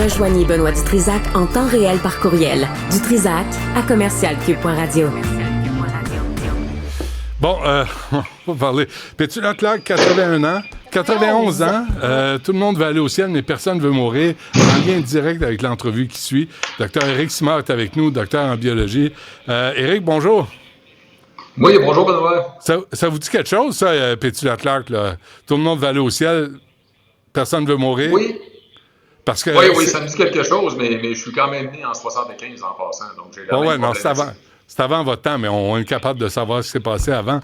Rejoignez Benoît Dutrisac en temps réel par courriel. Dutrisac@commercialcube.radio. Bon, on va parler. Pétu Leclerc, 81 ans, 91 ans. Tout le monde va aller au ciel, mais personne ne veut mourir. En lien direct avec l'entrevue qui suit. Dr Éric Simard est avec nous, docteur en biologie. Éric, bonjour. Oui, bonjour Benoît. Ça vous dit quelque chose, ça, Pétu Leclerc? Là? Tout le monde va aller au ciel, personne ne veut mourir? Oui. Parce que, oui, ça me dit quelque chose, mais je suis quand même né en 75 en passant, donc j'ai la même non, c'est avant votre temps, mais on est capable de savoir ce qui s'est passé avant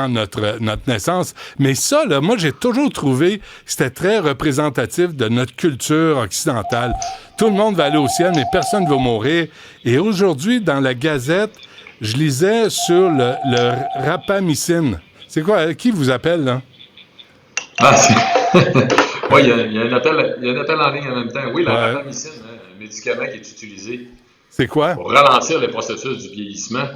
notre naissance. Mais ça, là, moi, j'ai toujours trouvé que c'était très représentatif de notre culture occidentale. Tout le monde va aller au ciel, mais personne ne va mourir. Et aujourd'hui, dans la Gazette, je lisais sur le rapamycine. C'est quoi? Qui vous appelle, là? Ah, c'est... Oui, il y a un appel en ligne en même temps. Oui, la rapamycine, un médicament qui est utilisé. C'est quoi? Pour ralentir les processus du vieillissement.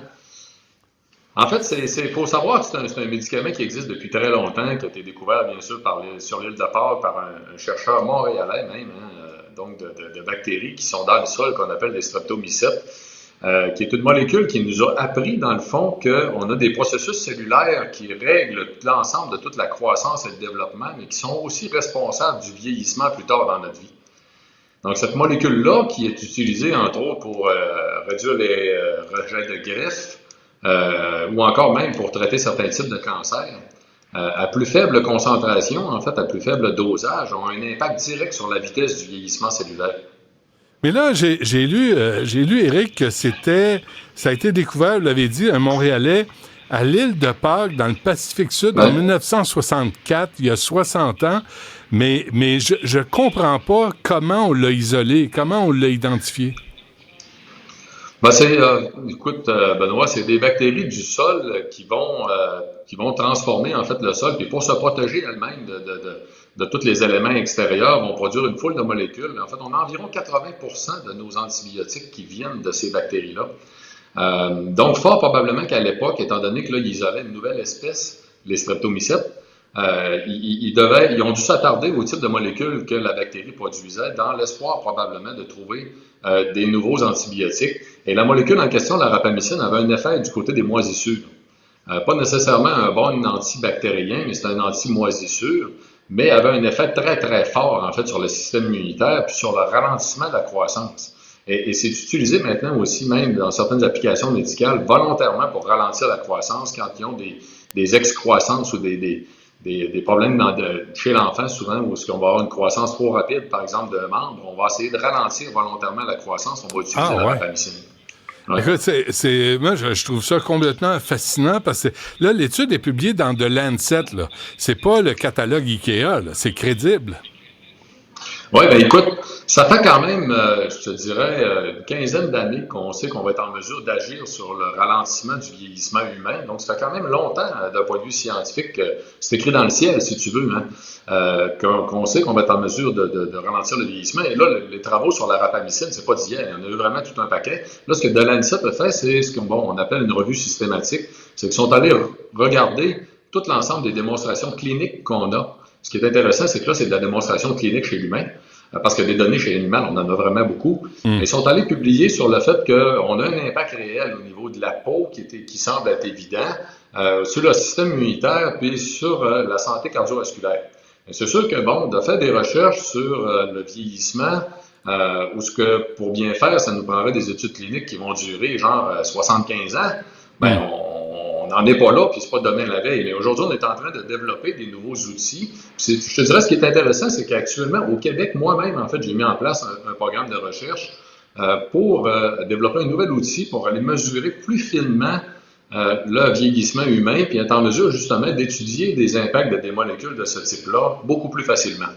En fait, il faut savoir que c'est un médicament qui existe depuis très longtemps, qui a été découvert, bien sûr, sur l'île de Pâques par un chercheur montréalais même, donc de bactéries qui sont dans le sol, qu'on appelle des streptomycètes, qui est une molécule qui nous a appris, dans le fond, qu'on a des processus cellulaires qui règlent l'ensemble de toute la croissance et le développement, mais qui sont aussi responsables du vieillissement plus tard dans notre vie. Donc, cette molécule-là, qui est utilisée, entre autres, pour réduire les rejets de greffe, ou encore même pour traiter certains types de cancers, à plus faible concentration, en fait, à plus faible dosage, ont un impact direct sur la vitesse du vieillissement cellulaire. Mais là, j'ai lu, Éric, que ça a été découvert, vous l'avez dit, un Montréalais, à l'île de Pâques, dans le Pacifique Sud, en 1964, il y a 60 ans, mais je comprends pas comment on l'a isolé, comment on l'a identifié. Écoute, Benoît, c'est des bactéries du sol qui vont transformer en fait le sol, puis pour se protéger elles-mêmes de tous les éléments extérieurs, vont produire une foule de molécules. En fait, on a environ 80% de nos antibiotiques qui viennent de ces bactéries-là. Donc, fort probablement qu'à l'époque, étant donné que là, ils isolaient une nouvelle espèce, les streptomycètes, ils ont dû s'attarder au type de molécules que la bactérie produisait dans l'espoir probablement de trouver des nouveaux antibiotiques. Et la molécule en question, la rapamycine, avait un effet du côté des moisissures. Pas nécessairement un bon antibactérien, mais c'est un anti-moisissure, mais avait un effet très, très fort, en fait, sur le système immunitaire puis sur le ralentissement de la croissance. Et c'est utilisé maintenant aussi, même dans certaines applications médicales, volontairement pour ralentir la croissance quand ils ont des excroissances ou des problèmes chez l'enfant, souvent, où on va avoir une croissance trop rapide, par exemple, de membres. On va essayer de ralentir volontairement la croissance. On va utiliser la rapamycine. Ouais. Écoute, moi, je trouve ça complètement fascinant parce que là, l'étude est publiée dans The Lancet, là. C'est pas le catalogue Ikea, là. C'est crédible. Oui, bien écoute, ça fait quand même, je te dirais, une quinzaine d'années qu'on sait qu'on va être en mesure d'agir sur le ralentissement du vieillissement humain. Donc, ça fait quand même longtemps, d'un point de vue scientifique, que c'est écrit dans le ciel, si tu veux, qu'on sait qu'on va être en mesure de ralentir le vieillissement. Et là, les travaux sur la rapamycine, c'est pas d'hier, il y en a eu vraiment tout un paquet. Là, ce que The Lancet a fait, c'est ce qu'on appelle une revue systématique. C'est qu'ils sont allés regarder tout l'ensemble des démonstrations cliniques qu'on a. Ce qui est intéressant, c'est que là, c'est de la démonstration clinique chez l'humain, parce que des données chez l'animal, on en a vraiment beaucoup. Ils sont allés publier sur le fait qu'on a un impact réel au niveau de la peau qui semble être évident, sur le système immunitaire, puis sur la santé cardiovasculaire. Et c'est sûr que, de faire des recherches sur le vieillissement, ou ce que, pour bien faire, ça nous prendrait des études cliniques qui vont durer genre 75 ans, on n'en est pas là, puis c'est pas demain la veille. Mais aujourd'hui, on est en train de développer des nouveaux outils. Puis je te dirais, ce qui est intéressant, c'est qu'actuellement, au Québec, moi-même, en fait, j'ai mis en place un programme de recherche pour développer un nouvel outil pour aller mesurer plus finement le vieillissement humain, puis être en mesure, justement, d'étudier des impacts de des molécules de ce type-là beaucoup plus facilement.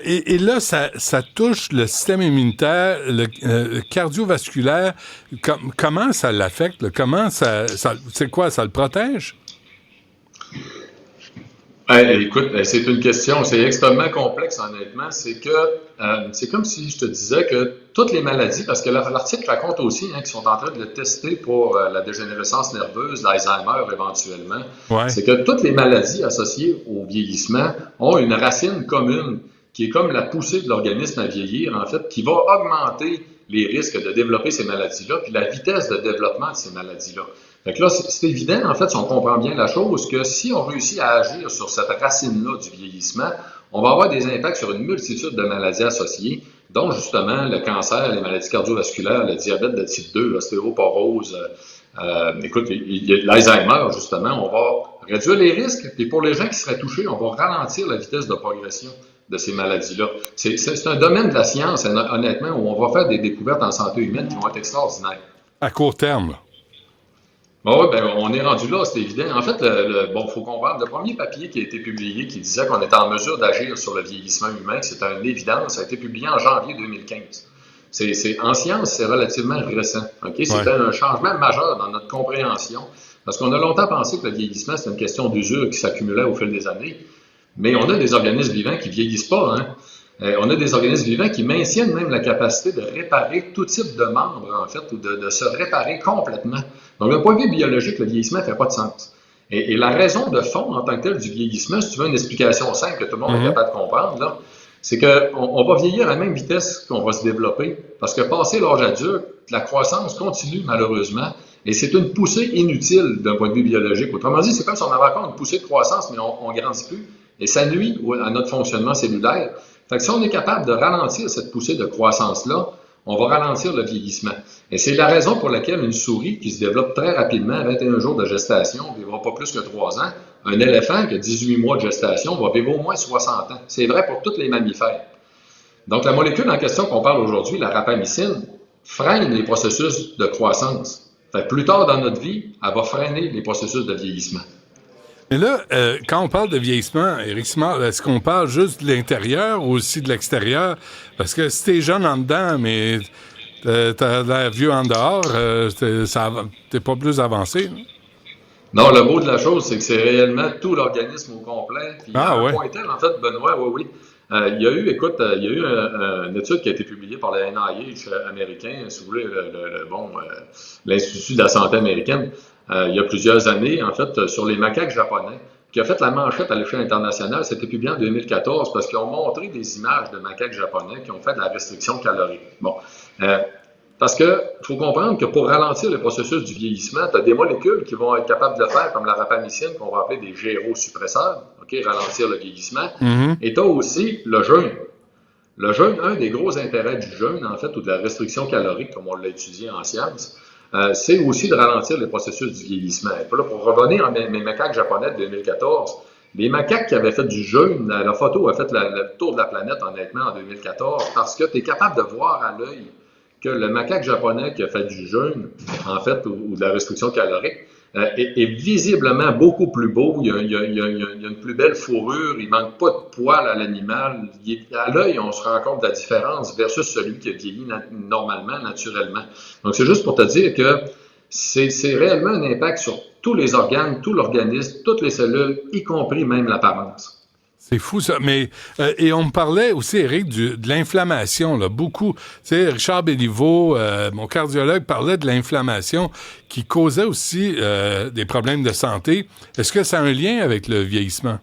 Et là, ça touche le système immunitaire, le cardiovasculaire. Comment ça l'affecte? Là? Comment c'est quoi? Ça le protège? Écoute, c'est une question, c'est extrêmement complexe, honnêtement. C'est comme si je te disais que toutes les maladies, parce que l'article raconte aussi qu'ils sont en train de le tester pour la dégénérescence nerveuse, l'Alzheimer éventuellement. Ouais. C'est que toutes les maladies associées au vieillissement ont une racine commune qui est comme la poussée de l'organisme à vieillir, en fait, qui va augmenter les risques de développer ces maladies-là, puis la vitesse de développement de ces maladies-là. Fait que là, c'est évident, en fait, si on comprend bien la chose, que si on réussit à agir sur cette racine-là du vieillissement, on va avoir des impacts sur une multitude de maladies associées, dont justement le cancer, les maladies cardiovasculaires, le diabète de type 2, l'ostéoporose, écoute, l'Alzheimer, justement. On va réduire les risques, et pour les gens qui seraient touchés, on va ralentir la vitesse de progression de ces maladies-là. C'est un domaine de la science, honnêtement, où on va faire des découvertes en santé humaine qui vont être extraordinaires. À court terme, là. Oui, on est rendu là, c'est évident. En fait, faut comprendre, le premier papier qui a été publié qui disait qu'on était en mesure d'agir sur le vieillissement humain, c'est une évidence, ça a été publié en janvier 2015. En science, c'est relativement récent. Okay? C'était un changement majeur dans notre compréhension, parce qu'on a longtemps pensé que le vieillissement, c'est une question d'usure qui s'accumulait au fil des années, mais on a des organismes vivants qui vieillissent pas, hein? On a des organismes vivants qui maintiennent même la capacité de réparer tout type de membre, en fait, ou de se réparer complètement. Donc, d'un point de vue biologique, le vieillissement ne fait pas de sens. Et la raison de fond, en tant que telle, du vieillissement, si tu veux une explication simple que tout le monde est capable de comprendre, là, c'est qu'on va vieillir à la même vitesse qu'on va se développer, parce que passé l'âge adulte, la croissance continue, malheureusement, et c'est une poussée inutile d'un point de vue biologique. Autrement dit, c'est comme si on avait encore une poussée de croissance, mais on ne grandit plus, et ça nuit à notre fonctionnement cellulaire. Fait que si on est capable de ralentir cette poussée de croissance-là, on va ralentir le vieillissement. Et c'est la raison pour laquelle une souris qui se développe très rapidement, à 21 jours de gestation, ne vivra pas plus que 3 ans. Un éléphant qui a 18 mois de gestation va vivre au moins 60 ans. C'est vrai pour tous les mammifères. Donc, la molécule en question qu'on parle aujourd'hui, la rapamycine, freine les processus de croissance. Fait que plus tard dans notre vie, elle va freiner les processus de vieillissement. Mais là, quand on parle de vieillissement, Éric Simard, est-ce qu'on parle juste de l'intérieur ou aussi de l'extérieur? Parce que si t'es jeune en dedans, mais t'as l'air vieux en dehors, t'es pas plus avancé, non? Le beau de la chose, c'est que c'est réellement tout l'organisme au complet. Puis ouais. Point tel, en fait, Benoît, oui. Il y a eu une étude qui a été publiée par le NIH américain, si vous voulez, l'Institut de la santé américaine, il y a plusieurs années, en fait, sur les macaques japonais, qui a fait la manchette à l'échelle internationale. C'était publié en 2014 parce qu'ils ont montré des images de macaques japonais qui ont fait de la restriction calorique. Parce que faut comprendre que pour ralentir le processus du vieillissement, tu as des molécules qui vont être capables de le faire, comme la rapamycine, qu'on va appeler des gérosuppresseurs, ralentir le vieillissement. Mm-hmm. Et tu as aussi le jeûne. Le jeûne, un des gros intérêts du jeûne, en fait, ou de la restriction calorique, comme on l'a étudié en sciences, c'est aussi de ralentir le processus du vieillissement. Et puis là, pour revenir à mes macaques japonais de 2014, les macaques qui avaient fait du jeûne, la photo a fait le tour de la planète, honnêtement, en 2014, parce que tu es capable de voir à l'œil que le macaque japonais qui a fait du jeûne, en fait, ou de la restriction calorique, est visiblement beaucoup plus beau. Il y a une plus belle fourrure, il manque pas de poils à l'animal. À l'œil, on se rend compte de la différence versus celui qui a vieilli normalement, naturellement. Donc, c'est juste pour te dire que c'est réellement un impact sur tous les organes, tout l'organisme, toutes les cellules, y compris même l'apparence. C'est fou, ça. Mais, et on me parlait aussi, Éric, de l'inflammation, là, beaucoup. Tu sais, Richard Béliveau, mon cardiologue, parlait de l'inflammation qui causait aussi des problèmes de santé. Est-ce que ça a un lien avec le vieillissement?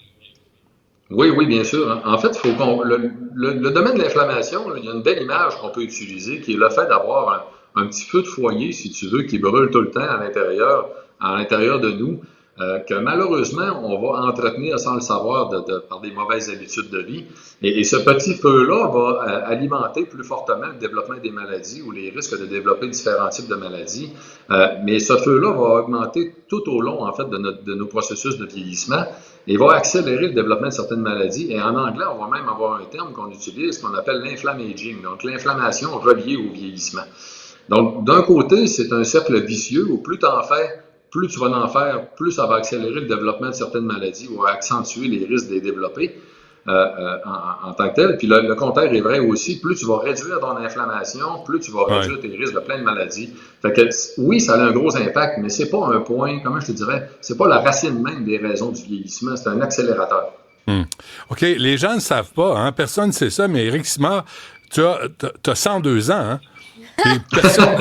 Oui, bien sûr. En fait, le domaine de l'inflammation, là, il y a une belle image qu'on peut utiliser qui est le fait d'avoir un petit feu de foyer, si tu veux, qui brûle tout le temps à l'intérieur de nous. Que malheureusement, on va entretenir sans le savoir par des mauvaises habitudes de vie. Et ce petit feu-là va alimenter plus fortement le développement des maladies ou les risques de développer différents types de maladies. Mais ce feu-là va augmenter tout au long, en fait, de nos processus de vieillissement et va accélérer le développement de certaines maladies. Et en anglais, on va même avoir un terme qu'on utilise, qu'on appelle l'inflammaging, donc l'inflammation reliée au vieillissement. Donc, d'un côté, c'est un cercle vicieux où plus tu en fais, plus tu vas en faire, plus ça va accélérer le développement de certaines maladies ou accentuer les risques de les développer en tant que tel. Puis le contraire est vrai aussi. Plus tu vas réduire ton inflammation, plus tu vas réduire tes risques de plein de maladies. Fait que oui, ça a un gros impact, mais c'est pas un point, comment je te dirais, c'est pas la racine même des raisons du vieillissement, c'est un accélérateur. OK, les gens ne savent pas, hein? Personne ne sait ça, mais Éric Simard, tu as 102 ans, hein? Et personne...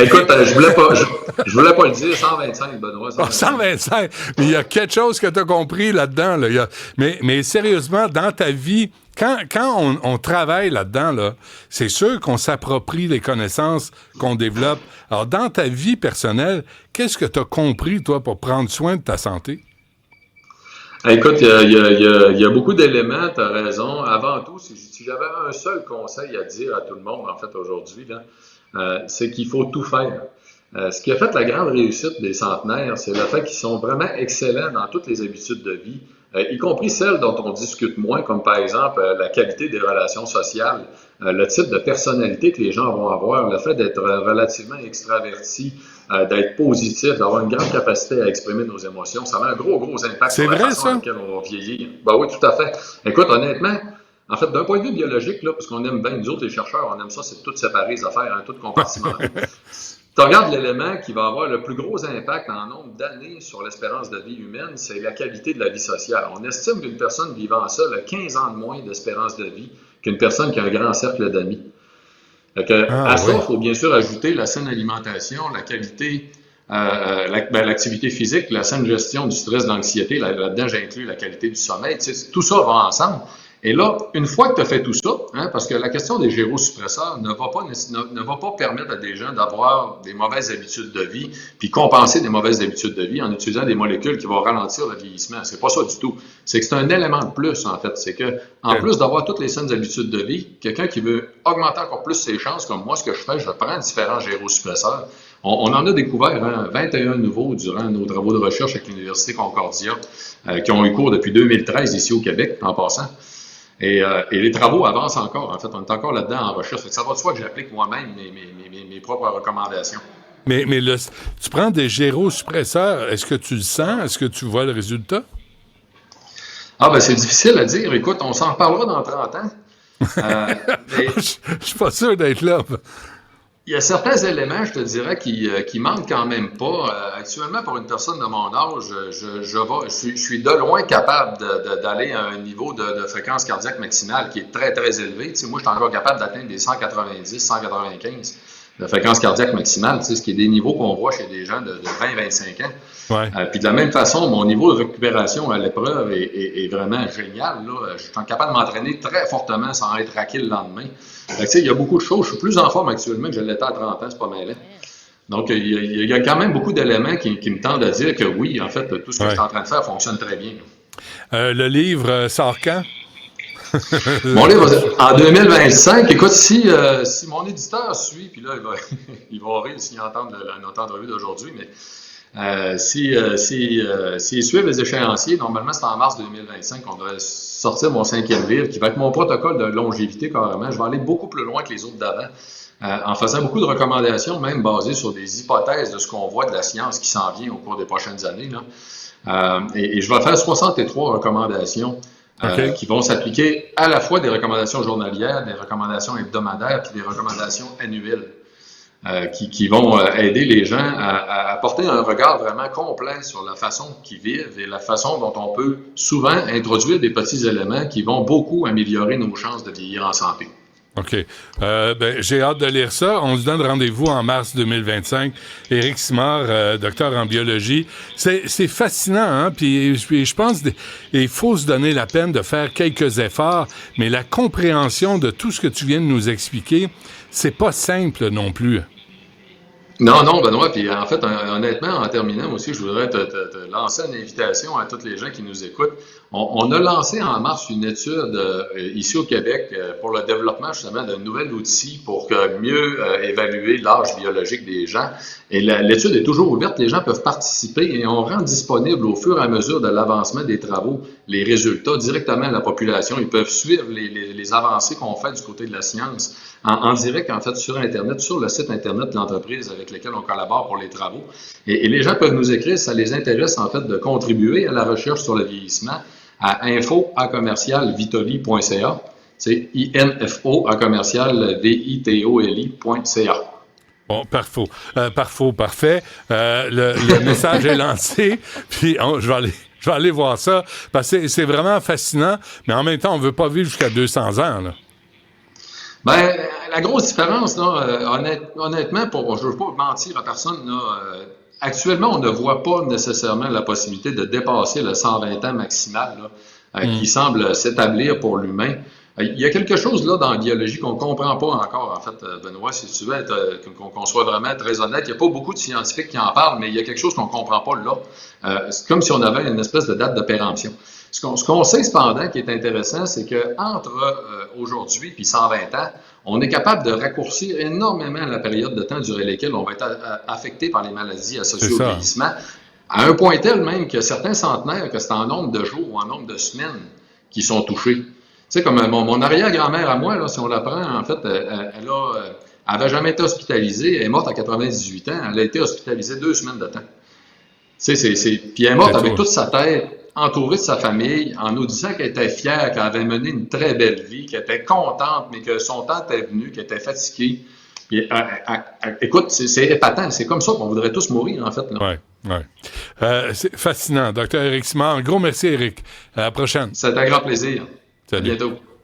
Écoute, je voulais pas le dire, 125, Benoît. 125. Mais il y a quelque chose que tu as compris là-dedans. Là. Mais sérieusement, dans ta vie, quand on travaille là-dedans, là, c'est sûr qu'on s'approprie les connaissances qu'on développe. Alors, dans ta vie personnelle, qu'est-ce que tu as compris, toi, pour prendre soin de ta santé? Écoute, il y a beaucoup d'éléments, tu as raison. Avant tout, si j'avais un seul conseil à dire à tout le monde, en fait, aujourd'hui, là, c'est qu'il faut tout faire. Ce qui a fait la grande réussite des centenaires, c'est le fait qu'ils sont vraiment excellents dans toutes les habitudes de vie, y compris celles dont on discute moins, comme par exemple la qualité des relations sociales, le type de personnalité que les gens vont avoir, le fait d'être relativement extraverti, d'être positif, d'avoir une grande capacité à exprimer nos émotions. Ça a un gros impact sur la façon dans laquelle on va vieillir. Ben oui, tout à fait. Écoute, honnêtement, en fait, d'un point de vue biologique, là, parce qu'on aime bien, nous autres, les chercheurs, on aime ça, c'est tout séparer les affaires, hein, tout compartimenté. Tu regardes l'élément qui va avoir le plus gros impact en nombre d'années sur l'espérance de vie humaine, c'est la qualité de la vie sociale. On estime qu'une personne vivant seule a 15 ans de moins d'espérance de vie qu'une personne qui a un grand cercle d'amis. À ça, il faut bien sûr ajouter la saine alimentation, la qualité, l'activité physique, la saine gestion du stress, de l'anxiété. Là-dedans, j'inclus la qualité du sommeil. Tu sais, tout ça va ensemble. Et là, une fois que tu as fait tout ça, hein, parce que la question des gyrosuppresseurs ne va pas permettre à des gens d'avoir des mauvaises habitudes de vie, puis compenser des mauvaises habitudes de vie en utilisant des molécules qui vont ralentir le vieillissement. C'est pas ça du tout. C'est que c'est un élément de plus, en fait. C'est que, en plus d'avoir toutes les saines habitudes de vie, quelqu'un qui veut augmenter encore plus ses chances, comme moi, ce que je fais, je prends différents gyrosuppresseurs. On en a découvert 21 nouveaux durant nos travaux de recherche avec l'Université Concordia, qui ont eu cours depuis 2013 ici au Québec, en passant. Et les travaux avancent encore. En fait, on est encore là-dedans en recherche. Ça va de soi que j'applique moi-même mes propres recommandations. Mais tu prends des gyrosuppresseurs. Est-ce que tu le sens? Est-ce que tu vois le résultat? Ah, ben c'est difficile à dire. Écoute, on s'en reparlera dans 30 ans. Je suis pas sûr d'être là. Il y a certains éléments, je te dirais, qui manquent quand même pas. Actuellement, pour une personne de mon âge, je suis de loin capable d'aller à un niveau de fréquence cardiaque maximale qui est très, très élevé. Tu sais, moi, je suis encore capable d'atteindre des 190, 195 de fréquence cardiaque maximale, tu sais, ce qui est des niveaux qu'on voit chez des gens de 20-25 ans. Ouais. Puis de la même façon, mon niveau de récupération à l'épreuve est vraiment génial. Là. Je suis capable de m'entraîner très fortement sans être raqué le lendemain. Tu sais, il y a beaucoup de choses. Je suis plus en forme actuellement que je l'étais à 30 ans, c'est pas mal. Donc, il y a quand même beaucoup d'éléments qui me tendent à dire que oui, en fait, tout ce que je suis en train de faire fonctionne très bien. Le livre sort quand? Mon livre, en 2025, écoute, si mon éditeur suit, puis là, il va rire s'il entend notre entrevue d'aujourd'hui, mais s'ils suivent les échéanciers, normalement, c'est en mars 2025 qu'on devrait sortir mon 5e livre, qui va être mon protocole de longévité carrément. Je vais aller beaucoup plus loin que les autres d'avant, en faisant beaucoup de recommandations, même basées sur des hypothèses de ce qu'on voit de la science qui s'en vient au cours des prochaines années. Là. Et je vais faire 63 recommandations qui vont s'appliquer à la fois des recommandations journalières, des recommandations hebdomadaires, puis des recommandations annuelles. Qui vont aider les gens à porter un regard vraiment complet sur la façon qu'ils vivent et la façon dont on peut souvent introduire des petits éléments qui vont beaucoup améliorer nos chances de vieillir en santé. OK. J'ai hâte de lire ça. On se donne rendez-vous en mars 2025. Éric Simard, docteur en biologie. C'est fascinant, hein? Puis je pense qu'il faut se donner la peine de faire quelques efforts, mais la compréhension de tout ce que tu viens de nous expliquer, c'est pas simple non plus. Non, Benoît, puis en fait, honnêtement, en terminant aussi, je voudrais te lancer une invitation à tous les gens qui nous écoutent. On a lancé en mars une étude ici au Québec pour le développement justement d'un nouvel outil pour mieux évaluer l'âge biologique des gens. Et l'étude est toujours ouverte, les gens peuvent participer et on rend disponible au fur et à mesure de l'avancement des travaux les résultats directement à la population. Ils peuvent suivre les avancées qu'on fait du côté de la science en direct, en fait, sur Internet, sur le site Internet de l'entreprise avec laquelle on collabore pour les travaux. Et les gens peuvent nous écrire si ça les intéresse, en fait, de contribuer à la recherche sur le vieillissement à info@vitoli.ca. C'est info@vitoli.ca. Bon, parfait. Le message est lancé, puis je vais aller voir ça, parce que c'est vraiment fascinant, mais en même temps, on ne veut pas vivre jusqu'à 200 ans, là. Ben, la grosse différence, là, honnêtement, je ne veux pas mentir à personne, là, actuellement, on ne voit pas nécessairement la possibilité de dépasser le 120 ans maximal là, qui semble s'établir pour l'humain. Il y a quelque chose là dans la biologie qu'on ne comprend pas encore, en fait, Benoît, si tu veux qu'on soit vraiment très honnête. Il n'y a pas beaucoup de scientifiques qui en parlent, mais il y a quelque chose qu'on ne comprend pas là. C'est comme si on avait une espèce de date de péremption. Ce qu'on sait cependant qui est intéressant, c'est qu'entre aujourd'hui et 120 ans, on est capable de raccourcir énormément la période de temps durant laquelle on va être affecté par les maladies associées au vieillissement, à un point tel même que certains centenaires, que c'est en nombre de jours ou en nombre de semaines qui sont touchés. Tu sais, comme mon arrière-grand-mère à moi, là, si on la prend, en fait, elle avait jamais été hospitalisée. Elle est morte à 98 ans. Elle a été hospitalisée 2 semaines de temps. Tu sais, puis elle est morte avec toute sa tête, entourée de sa famille, en nous disant qu'elle était fière, qu'elle avait mené une très belle vie, qu'elle était contente, mais que son temps était venu, qu'elle était fatiguée. Puis, écoute, c'est épatant. C'est comme ça qu'on voudrait tous mourir, en fait. Oui. C'est fascinant. Dr. Éric Simard, un gros merci, Éric. À la prochaine. C'est un grand plaisir. Salut. À bientôt.